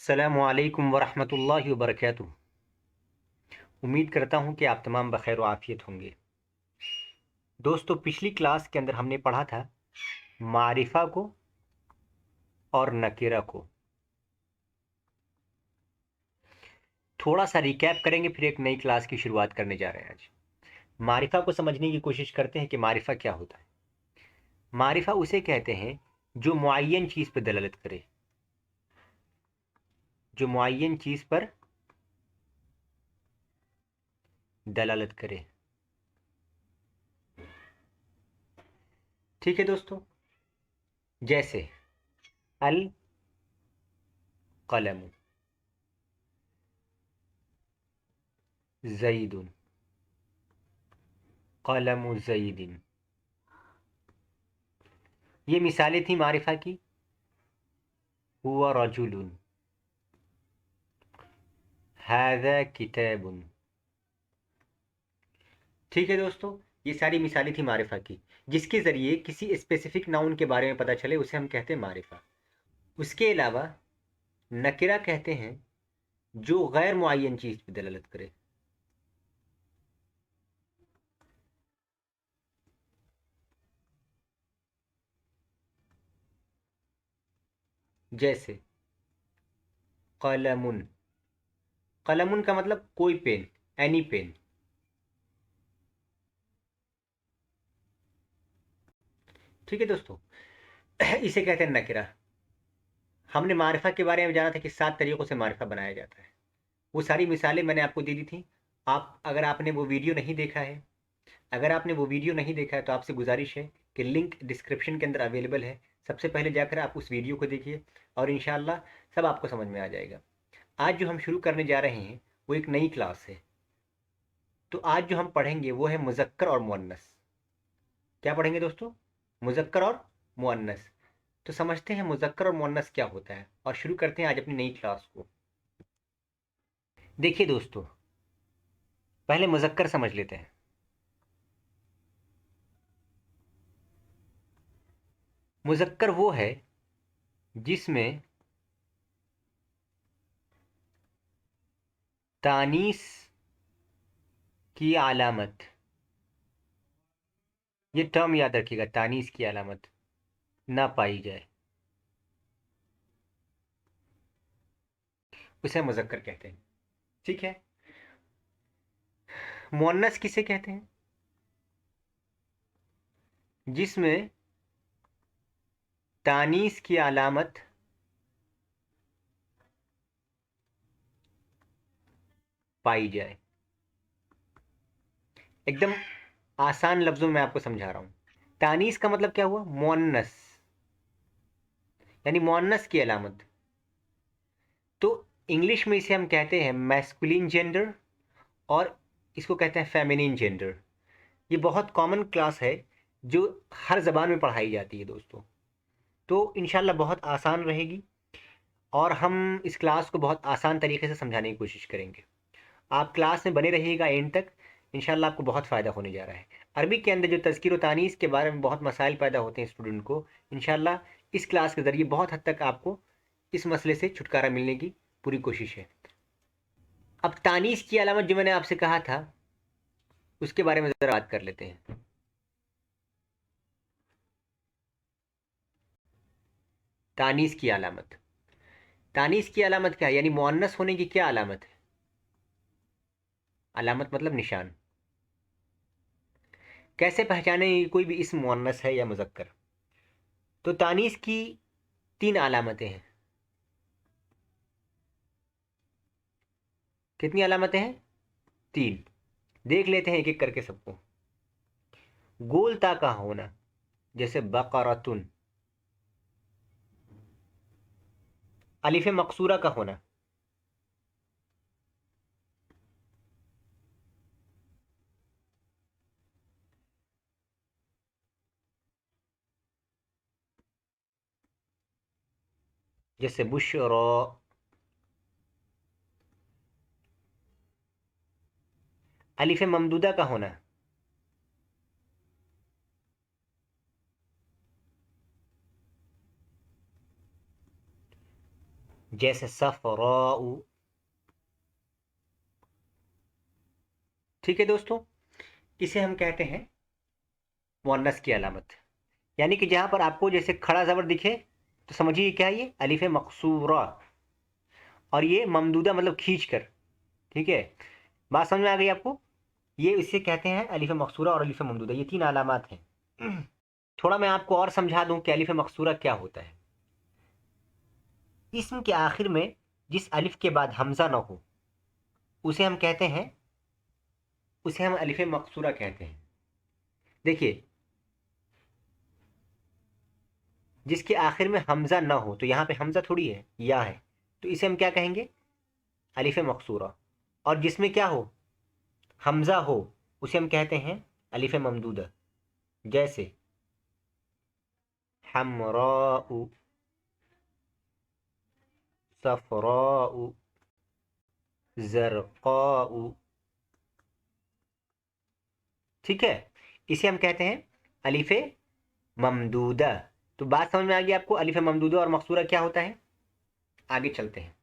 अस्सलामु अलैकुम वरहमतुल्लाहि वबरकातुहू। उम्मीद करता हूँ कि आप तमाम बखैर व आफियत होंगे। दोस्तों, पिछली क्लास के अंदर हमने पढ़ा था मारिफा को और नकीरा को। थोड़ा सा रिकैप करेंगे, फिर एक नई क्लास की शुरुआत करने जा रहे हैं। आज मारिफा को समझने की कोशिश करते हैं कि मारिफा क्या होता है। मारिफा उसे कहते हैं जो मुअय्यन चीज़ पर दलालत करे, जो मुअय्यन चीज़ पर दलालत करे। ठीक है दोस्तों, जैसे अल कलम ज़ईदुन, कलम ज़ईदिन। ये मिसालें थी मारिफा की। हुवा रजुलुन, हाज़ा किताबुन। ठीक है दोस्तों, ये सारी मिसालें थी मारिफा की, जिसके ज़रिए किसी स्पेसिफिक नाउन के बारे में पता चले उसे हम कहते हैं मारिफा। उसके अलावा नकिरा कहते हैं जो गैर मुअय्यन चीज़ पर दलालत करे। जैसे कलमुन, कलमुन का मतलब कोई पेन, एनी पेन। ठीक है दोस्तों, इसे कहते हैं नकिरा। हमने मारिफा के बारे में जाना था कि 7 तरीक़ों से मारिफा बनाया जाता है। वो सारी मिसालें मैंने आपको दे दी थी। अगर आपने वो वीडियो नहीं देखा है, तो आपसे गुजारिश है कि लिंक डिस्क्रिप्शन के अंदर अवेलेबल है। सबसे पहले जाकर आप उस वीडियो को देखिए और इंशाल्लाह सब आपको समझ में आ जाएगा। आज जो हम शुरू करने जा रहे हैं वो एक नई क्लास है। तो आज जो हम पढ़ेंगे वो है मुज़क्कर और मुअन्नस। क्या पढ़ेंगे दोस्तों? मुज़क्कर और मुअन्नस। तो समझते हैं मुज़क्कर और मुअन्नस क्या होता है और शुरू करते हैं आज अपनी नई क्लास को। देखिए दोस्तों, पहले मुज़क्कर समझ लेते हैं। मुज़क्कर वो है जिसमें तानीस की अलामत, ये टर्म याद रखिएगा, तानीस की अलामत ना पाई जाए उसे मुज़क्कर कहते हैं। ठीक है। मुअन्नस किसे कहते हैं? जिसमें तानीस की अलामत पाई जाए। एकदम आसान लफ्ज़ों में आपको समझा रहा हूँ। तानीस का मतलब क्या हुआ? मुअन्नस, यानी मुअन्नस की अलामत। तो इंग्लिश में इसे हम कहते हैं मैस्कुलिन जेंडर और इसको कहते हैं फेमिनिन जेंडर। ये बहुत कॉमन क्लास है जो हर ज़बान में पढ़ाई जाती है दोस्तों। तो इंशाल्लाह बहुत आसान रहेगी और हम इस क्लास को बहुत आसान तरीके से समझाने की कोशिश करेंगे। आप क्लास में बने रहिएगा एंड तक, इंशाल्लाह आपको बहुत फ़ायदा होने जा रहा है। अरबी के अंदर जो तज़कीर व तानीस के बारे में बहुत मसाइल पैदा होते हैं स्टूडेंट को, इंशाल्लाह इस क्लास के ज़रिए बहुत हद तक आपको इस मसले से छुटकारा मिलने की पूरी कोशिश है। अब तानीस की अलामत जो मैंने आपसे कहा था उसके बारे में ज़रा बात कर लेते हैं। तानीस की अलामत, तानीस की अलामत क्या है? यानी मुअन्नस होने की क्या अलामत है? अलामत मतलब निशान। कैसे पहचाने कोई भी इसम मुअन्नस है या मुज़क्कर? तो तानीस की 3 अलामतें हैं। कितनी अलामतें हैं? 3। देख लेते हैं एक एक करके सबको। गोलता का होना, जैसे बकरतुन। अलिफ मकसूरा का होना, जैसे बुशरा। अलिफ ममदूदा का होना, जैसे सफराउ। ठीक है दोस्तों, इसे हम कहते हैं मुअन्नस की अलामत। यानी कि जहाँ पर आपको जैसे खड़ा ज़बर दिखे तो समझिए क्या है, ये अलिफ मकसूरा, और ये ममदूदा मतलब खींच कर। ठीक है, बात समझ में आ गई आपको? ये इसे कहते हैं अलिफ मकसूरा और अलिफ ममदूदा, ये तीन अलामात हैं। थोड़ा मैं आपको और समझा दूं कि अलिफ मकसूरा क्या होता है। इसम के आखिर में जिस अलिफ के बाद हमजा ना हो उसे हम कहते हैं, उसे हम अलिफ मकसूरा कहते हैं। देखिए, जिसके आखिर में हमजा ना हो, तो यहाँ पे हमजा थोड़ी है, या है, तो इसे हम क्या कहेंगे? अलिफ मकसूरा। और जिसमें क्या हो, हमजा हो, उसे हम कहते हैं अलिफ ममदूदा। जैसे हमराउ, सफराउ, ज़रक़ाउ। ठीक है, इसे हम कहते हैं अलिफ ममदूदा। तो बात समझ में आ गई आपको, अलिफ ममदूदा और मकसूरा क्या होता है? आगे चलते हैं,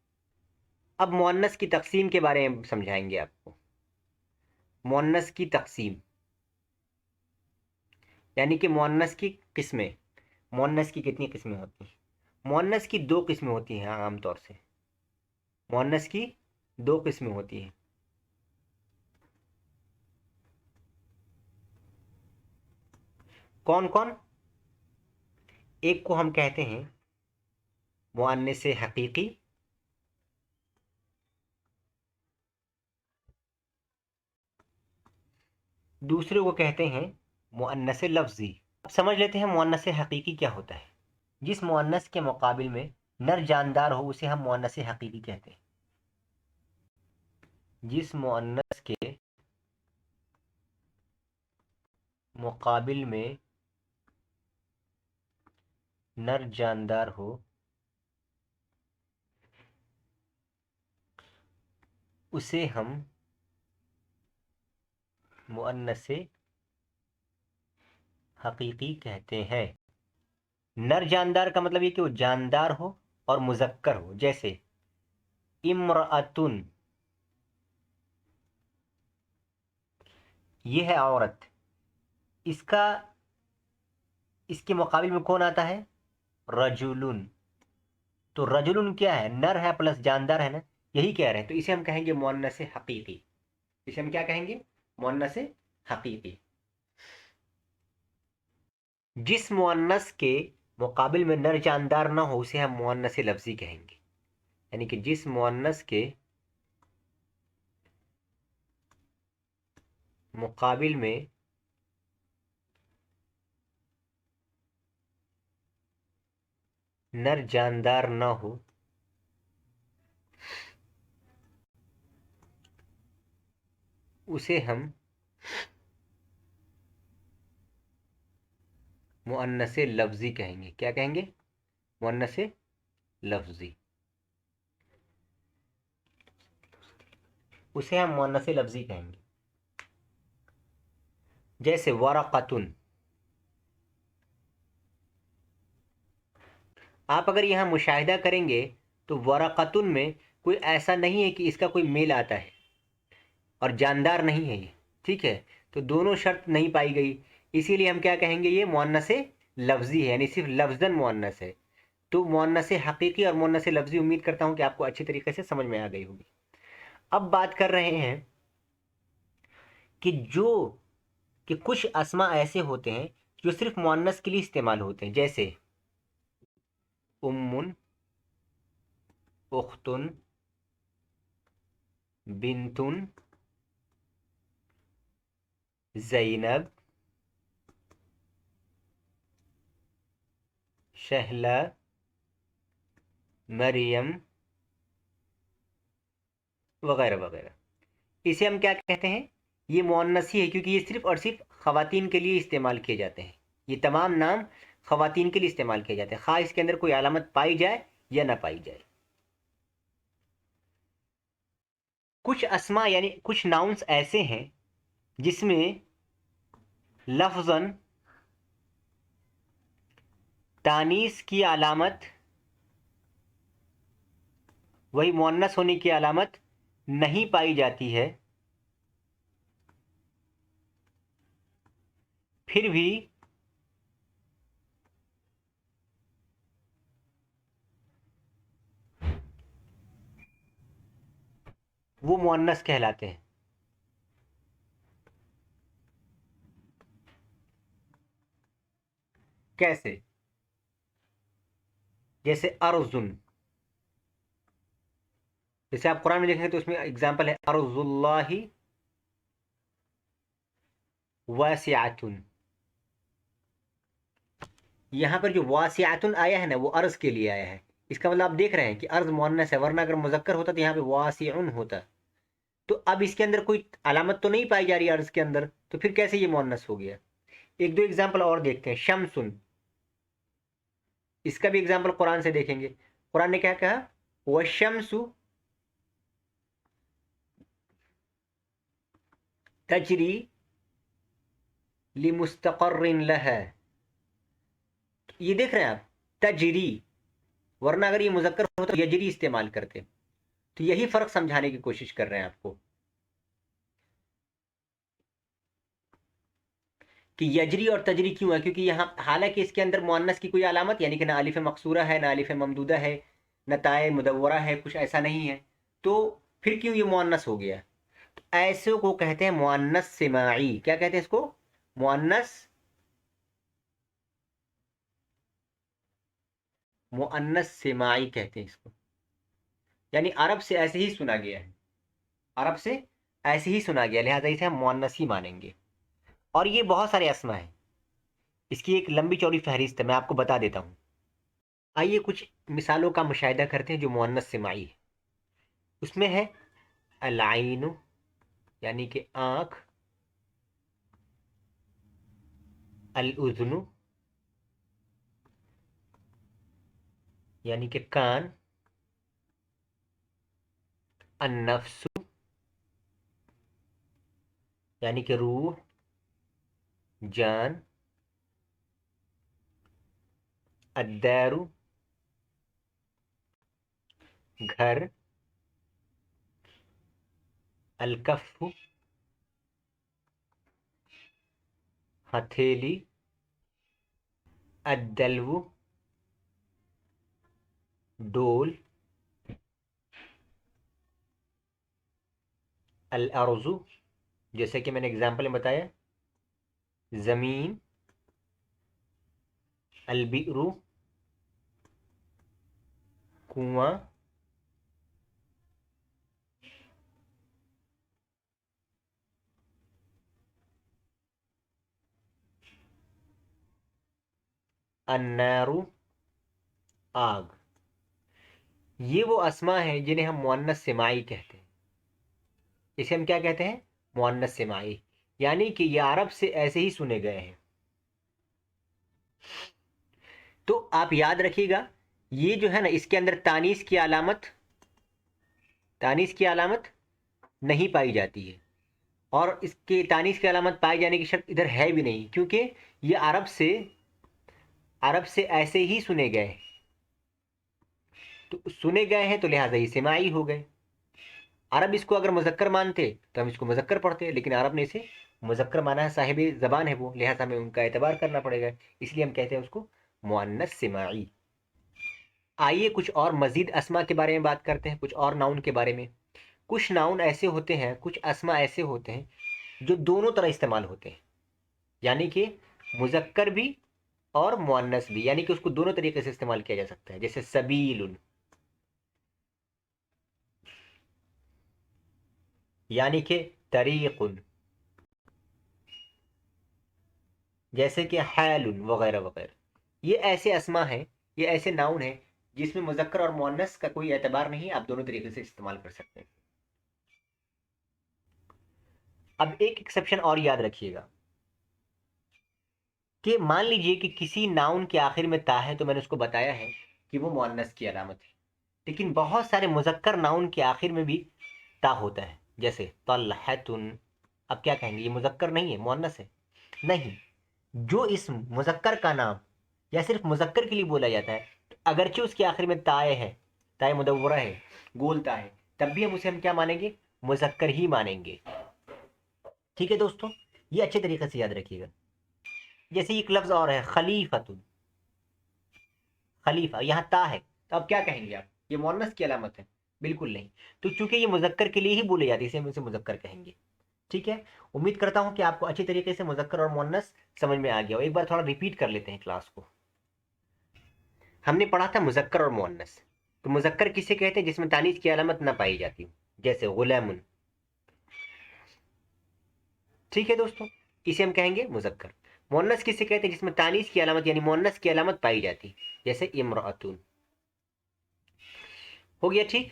अब मुअन्नस की तकसीम के बारे में समझाएंगे आपको। मुअन्नस की तकसीम यानी कि मुअन्नस की किस्में। मुअन्नस की कितनी किस्में होती हैं? मुअन्नस की दो किस्में होती हैं आमतौर से। मुअन्नस की दो किस्में होती हैं। कौन कौन? एक को हम कहते हैं मुअन्नस हकीकी, दूसरे को कहते हैं मुअन्नस लफ्ज़ी। अब समझ लेते हैं मुअन्नस हकीकी क्या होता है। जिस मुअन्नस के मुकाबिल में नर जानदार हो उसे हम मुअन्नस हकीकी कहते हैं। जिस मुअन्नस के मुकाबिल में नर जानदार हो उसे हम मुअन्नस हकीकी कहते हैं। नर जानदार का मतलब ये कि वो जानदार हो और मुज़क्कर हो। जैसे इम्रअतुन, ये है औरत, इसका इसके मुकाबिल में कौन आता है? रजुलुन। तो रजुलुन क्या है? नर है प्लस जानदार है ना, यही कह रहे हैं। तो इसे हम कहेंगे मुअन्नस हकीकी। इसे हम क्या कहेंगे? मुअन्नस हकीकी। जिस मुअन्नस के मुकाबिल में नर जानदार ना हो उसे हम मुअन्नस लफ्ज़ी कहेंगे। यानी कि जिस मुअन्नस के मुकाबिल में नर जानदार ना हो उसे हम मुअन्नस लफ्ज़ी कहेंगे। क्या कहेंगे? मुअन्नस लफ्ज़ी। उसे हम मुअन्नस लफ्ज़ी कहेंगे। जैसे वरक़तुन, आप अगर यहाँ मुशाहिदा करेंगे तो वरक़तुन में कोई ऐसा नहीं है कि इसका कोई मेल आता है और जानदार नहीं है ये। ठीक है, तो दोनों शर्त नहीं पाई गई, इसीलिए हम क्या कहेंगे? ये मुअन्नस लफ्ज़ी है, यानी सिर्फ लफ्ज़न मुअन्नस है। तो मुअन्नस हकीकी और मुअन्नस लफ्ज़ी उम्मीद करता हूँ कि आपको अच्छी तरीके से समझ में आ गई होगी। अब बात कर रहे हैं कि कि कुछ अस्मा ऐसे होते हैं जो सिर्फ मुअन्नस के लिए इस्तेमाल होते हैं। जैसे उम्मुन, उख्तुन, बिन्तुन, ज़ैनब, शहला, मरियम वगैरह वगैरह। इसे हम क्या कहते हैं? ये मुअन्नस ही है, क्योंकि ये सिर्फ और सिर्फ ख़वातीन के लिए इस्तेमाल किए जाते हैं। ये तमाम नाम ख़वातीन के लिए इस्तेमाल किए जाते हैं, खा इसके अंदर कोई अलामत पाई जाए या ना पाई जाए। कुछ अस्मा यानी कुछ नाउन्स ऐसे हैं जिसमें लफ्ज़न तानीस की अलामत वही मुअन्नस होने की अलामत नहीं पाई जाती है, फिर भी वो मुअन्नस कहलाते हैं। कैसे? जैसे अर्जुन, जैसे आप कुरान में देखेंगे तो उसमें एग्जाम्पल है अर्जुल्लाहि वासिअतुन। यहाँ पर जो वासिअतुन आया है ना, वो अर्ज के लिए आया है। इसका मतलब आप देख रहे हैं कि अर्ज मुअन्नस है, वरना अगर मुजक्कर होता तो यहाँ पे वासिउन होता। तो अब इसके अंदर कोई अलामत तो नहीं पाई जा रही अर्ज के अंदर, तो फिर कैसे ये मुअन्नस हो गया? एक दो एग्जाम्पल और देखते हैं। शमसुन, इसका भी एग्जाम्पल कुरान से देखेंगे। कुरान ने क्या कहा? वशमसु तजरी लिमुस्तक़र्रिन लहा। ये देख रहे हैं आप, तजरी, वरना अगर ये मुजक्कर होता तो यजरी इस्तेमाल करते। तो यही फर्क समझाने की कोशिश कर रहे हैं आपको कि यजरी और तजरी क्यों है, क्योंकि यहाँ हालांकि इसके अंदर मुअन्नस की कोई अलामत यानी कि ना अलिफ मकसूरा है, ना अलिफ ममदूदा है, ना ताए मुदव्वरा है, कुछ ऐसा नहीं है, तो फिर क्यों ये मुअन्नस हो गया? तो ऐसे को कहते हैं मुअन्नस सिमाई। क्या कहते हैं इसको? मुअन्नस, मुअन्नस सिमाई कहते हैं इसको। यानी अरब से ऐसे ही सुना गया है, अरब से ऐसे ही सुना गया, लिहाजा इसे हम मुअन्नस ही मानेंगे। और ये बहुत सारे अस्मा है, इसकी एक लंबी चौड़ी फहरिस्त है, मैं आपको बता देता हूँ। आइए कुछ मिसालों का मुशाहिदा करते हैं जो मुअन्नस सिमाई है। उसमें है अल-आइनु, यानी कि आँख, अल-उज़्नु, यानी कि कान, अन-नफ्सु, यानी कि रूह, जान, अद्दारु, घर, अल-कफ्फु, हथेली, अद्दल्वु, डोल, अल-अर्ज़ु, जैसे कि मैंने एग्जाम्पल में बताया, ज़मीन, अल-बिरु, कुआं, अन्नारु, आग। ये वो अस्मा हैं जिन्हें हम मुअन्नस सिमाई कहते हैं। इसे हम क्या कहते हैं? मुअन्नस सिमाई, यानी कि ये अरब से ऐसे ही सुने गए हैं। तो आप याद रखिएगा, ये जो है ना, इसके अंदर तानीस की अलामत, तानीस की अलामत नहीं पाई जाती है, और इसके तानीस की अलामत पाए जाने की शर्त इधर है भी नहीं, क्योंकि ये अरब से ऐसे ही सुने गए हैं। तो सुने गए हैं तो लिहाजा ये सिमाई हो गए। अरब इसको अगर मुजक्कर मानते तो हम इसको मुजक्कर पढ़ते, लेकिन अरब ने इसे मुजक्कर माना है, साहिब ज़बान है वो, लिहाजा हमें उनका एतबार करना पड़ेगा, इसलिए हम कहते हैं उसको मुअन्नस सिमाई। आइए कुछ और मज़ीद अस्मा के बारे में बात करते हैं, कुछ और नाउन के बारे में। कुछ नाउन ऐसे होते हैं, कुछ अस्मा ऐसे होते हैं जो दोनों तरह इस्तेमाल होते हैं, यानी कि मुजक्कर भी और मुअन्नस भी, यानी कि उसको दोनों तरीके से इस्तेमाल किया जा सकता है। जैसे सबीलुन, यानी कि तरीकुन, जैसे कि हालुन, वगैरह वगैरह। ये ऐसे अस्मा हैं, ये ऐसे नाउन हैं जिसमें मुजक्कर और मुअन्नस का कोई एतबार नहीं, आप दोनों तरीके से इस्तेमाल कर सकते हैं। अब एक एक्सेप्शन और याद रखिएगा कि मान लीजिए कि किसी नाउन के आखिर में ता है, तो मैंने उसको बताया है कि वो मुअन्नस की अलामत है, लेकिन बहुत सारे मुजक्कर नाउन के आखिर में भी ता होता है, जैसे तलहतुन। अब क्या कहेंगे, ये मुजक्कर नहीं है, मुअन्नस है? नहीं, जो इस मुजक्कर का नाम या सिर्फ मुजक्कर के लिए बोला जाता है, तो अगरचे उसके आखिर में ताए है, ताए मुदव्वरा है, گولتا ہے، تب بھی ہم اسے کیا مانیں گے؟ مذکر ہی مانیں گے. ٹھیک ہے دوستوں، یہ اچھے طریقے سے یاد رکھیے گا. جیسے ایک لفظ اور ہے خلیفۃ، خلیفہ، یہاں تا ہے تو اب کیا کہیں گے آپ؟ یہ مؤنث کی علامت ہے؟ بالکل نہیں. تو چونکہ یہ مذکر کے لیے ہی بولے جاتی ہے، اسے ہم اسے مذکر کہیں گے. ٹھیک ہے، امید کرتا ہوں کہ آپ کو اچھی طریقے سے مذکر اور مؤنث سمجھ میں آ گیا ہو. ایک بار تھوڑا ریپیٹ کر لیتے ہیں کلاس کو. ہم نے پڑھا تھا مذکر اور مؤنث. تو مذکر کسے کہتے ہیں؟ جس میں تانیث کی علامت نہ پائی جاتی، جیسے غلام. ٹھیک ہے دوستوں، اسے ہم کہیں گے مذکر. مؤنث کسے کہتے ہیں؟ جس میں تانیث کی علامت یعنی مؤنث کی علامت پائی جاتی، جیسے امرأتون. ہو گیا ٹھیک.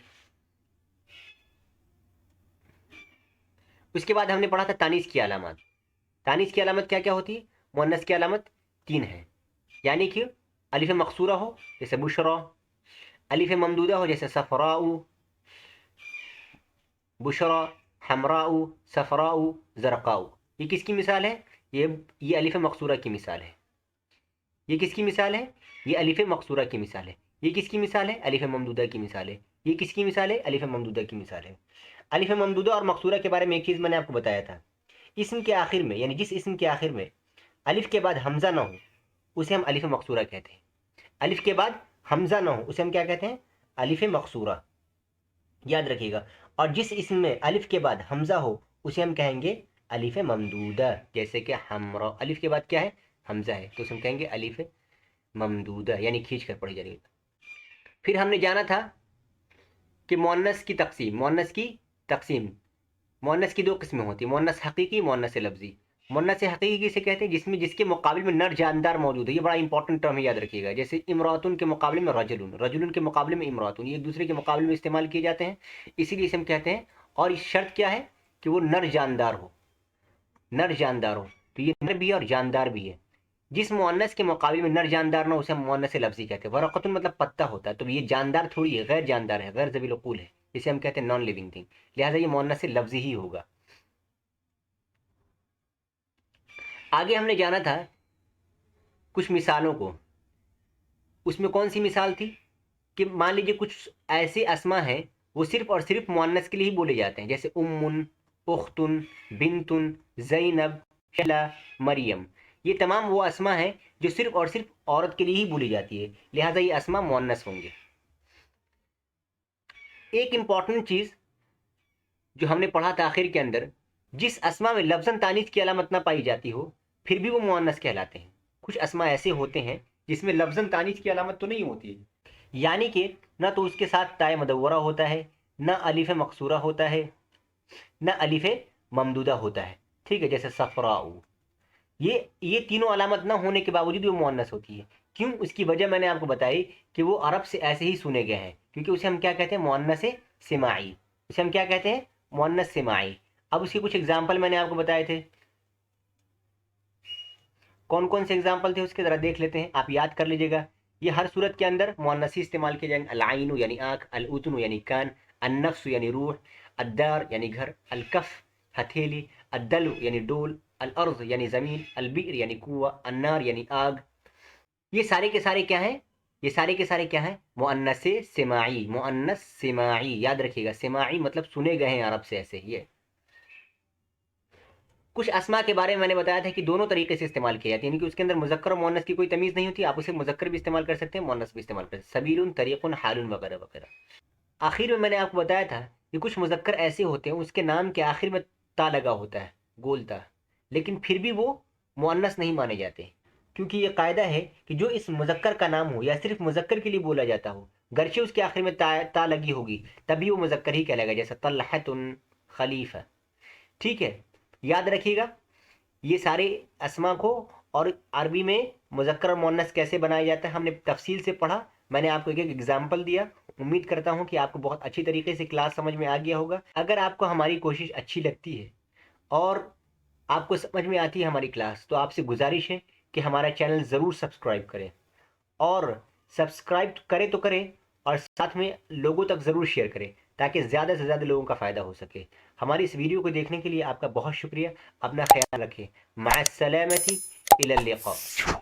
اس کے بعد ہم نے پڑھا تھا تانیث کی علامات. تانیث کی علامت کیا کیا ہوتی ہے؟ مؤنث کی علامت 3 ہے. یعنی کہ الف مقصورہ ہو جیسے بشرا، الف ممدودہ ہو جیسے صفراء، بشرا، حمراء، صفراء، زرقاء. یہ کس کی مثال ہے؟ یہ الف مقصورہ کی مثال ہے. یہ کس کی مثال ہے؟ یہ الف مقصورہ کی مثال ہے. یہ کس کی مثال ہے؟ الف ممدودہ کی مثال ہے. یہ کس کی مثال ہے؟ الف ممدودہ کی مثال ہے. الف ممدودہ اور مقصورہ کے بارے میں ایک چیز میں نے آپ کو بتایا تھا. اسم کے آخر میں، یعنی جس اسم کے آخر میں الف کے بعد حمزہ نہ ہو اسے ہم الف مقصورہ کہتے ہیں. الف کے بعد حمزہ نہ ہو اسے ہم کیا کہتے ہیں؟ الف مقصورہ. یاد رکھیے گا. اور جس اسم میں الف کے بعد حمزہ ہو اسے ہم کہیں گے الف ممدودہ. جیسے کہ حمراء، الف کے بعد کیا ہے؟ حمزہ ہے، تو اسے ہم کہیں گے الف ممدودہ، یعنی کھینچ کر پڑھی جائے گی. پھر ہم نے جانا تھا کہ مؤنث کی تقسیم. مؤنث کی 2 قسمیں ہوتی ہیں، مؤنث حقیقی، مؤنث لفظی. مؤنث حقیقی کسے کہتے ہیں؟ جس کے مقابل میں نر جاندار موجود ہے. یہ بڑا امپورٹنٹ ٹرم ہے، یاد رکھیے گا. جیسے امراتن کے مقابلے میں رجلن، رجلن کے مقابلے میں امراتن، یہ ایک دوسرے کے مقابلے میں استعمال کیے جاتے ہیں، اسی لیے اسے ہم کہتے ہیں. اور اس شرط کیا ہے؟ کہ وہ نر جاندار ہو. نر جاندار ہو، تو یہ نر بھی ہے اور جاندار بھی ہے. جس مؤنث کے مقابلے میں نر جاندار نہ اسے ہم مؤنث لفظی کہتے ہیں. ورقۃ مطلب پتا ہوتا ہے، تو یہ جاندار تھوڑی ہے، غیر جاندار ہے، غیر ذوی العقول ہے، اسے ہم کہتے ہیں نان لیونگ تھنگ. لہٰذا یہ مؤنث لفظی ہی ہوگا. آگے ہم نے جانا تھا کچھ مثالوں کو. اس میں کون سی مثال تھی؟ کہ مان لیجیے کچھ ایسے اسما ہیں وہ صرف اور صرف مؤنث کے لیے ہی بولے جاتے ہیں، جیسے امن، اختن، بنتن، زینب، شلا، مریم. یہ تمام وہ اسما ہیں جو صرف اور صرف عورت کے لیے ہی بولی جاتی ہے، لہٰذا یہ اسما مؤنث ہوں گے. ایک امپورٹنٹ چیز جو ہم نے پڑھا تاخیر کے اندر، جس اسما میں لفظاً تانیث کی علامت نہ پائی جاتی ہو پھر بھی وہ مؤنث کہلاتے ہیں. کچھ اسما ایسے ہوتے ہیں جس میں لفظاً تانیث کی علامت تو نہیں ہوتی ہے، یعنی کہ نہ تو اس کے ساتھ تائے مدورہ ہوتا ہے، نہ الف مقصورہ ہوتا ہے، نہ الف ممدودہ ہوتا ہے. ٹھیک ہے، جیسے صفراء. یہ تینوں علامت نہ ہونے کے باوجود وہ مؤنث ہوتی ہے. کیوں؟ اس کی وجہ میں نے آپ کو بتائی کہ وہ عرب سے ایسے ہی سنے گئے ہیں، کیونکہ اسے ہم کیا کہتے ہیں؟ مؤنث سماعی. اسے ہم کیا کہتے ہیں؟ مؤنث سماعی. اب اس کے کچھ اگزامپل میں نے آپ کو بتائے تھے. کون کون سے اگزامپل تھے اس کے ذرا دیکھ لیتے ہیں، آپ یاد کر لیجیے گا. یہ ہر صورت کے اندر مؤنثی استعمال کیے جائیں گے. العین یعنی آنکھ، الاذن یعنی کان، النفس یعنی روح، الدار یعنی گھر، الکف ہتھیلی، الدلو یعنی ڈول، الارض یعنی زمین، البئر یعنی کنواں، النار یعنی آگ. یہ سارے کے سارے کیا ہیں؟ یہ سارے کے سارے کیا ہیں؟ مؤنث سماعی. مؤنث سماعی، یاد رکھیے گا. سماعی مطلب سنے گئے ہیں عرب سے ایسے. یہ کچھ اسما کے بارے میں نے بتایا تھا کہ دونوں طریقے سے استعمال کیا جاتے ہیں، یعنی کہ اس کے اندر مذکر اور مؤنث کی کوئی تمیز نہیں ہوتی. آپ اسے مذکر بھی استعمال کر سکتے ہیں، مؤنث بھی استعمال کر سکتے ہیں. سبیل، طریق، حال وغیرہ وغیرہ. آخر میں نے آپ کو بتایا تھا کہ کچھ مذکر ایسے ہوتے ہیں اس کے نام کے آخر میں تا لگا ہوتا ہے، گولتا، لیکن پھر بھی وہ مؤنث نہیں مانے جاتے، کیونکہ یہ قاعدہ ہے کہ جو اس مذکر کا نام ہو یا صرف مذکر کے لیے بولا جاتا ہو، گرچہ اس کے آخر میں تا لگی ہوگی تبھی وہ مذکر ہی کہلائے گا. جیسے طلحۃ، خلیفہ. ٹھیک ہے، یاد رکھیے گا یہ سارے اسما کو. اور عربی میں مذکر اور مؤنث کیسے بنایا جاتا ہے ہم نے تفصیل سے پڑھا. میں نے آپ کو ایک ایک ایگزامپل دیا. امید کرتا ہوں کہ آپ کو بہت اچھی طریقے سے کلاس سمجھ میں آ گیا ہوگا. اگر آپ کو ہماری کوشش اچھی لگتی ہے اور آپ کو سمجھ میں آتی ہے ہماری کلاس، تو آپ سے گزارش ہے کہ ہمارا چینل ضرور سبسکرائب کریں، اور سبسکرائب کرے تو کریں اور ساتھ میں لوگوں تک ضرور شیئر کریں تاکہ زیادہ سے زیادہ لوگوں کا فائدہ ہو سکے. ہماری اس ویڈیو کو دیکھنے کے لیے آپ کا بہت شکریہ. اپنا خیال رکھیں. مع السلامتی، الی اللقاء.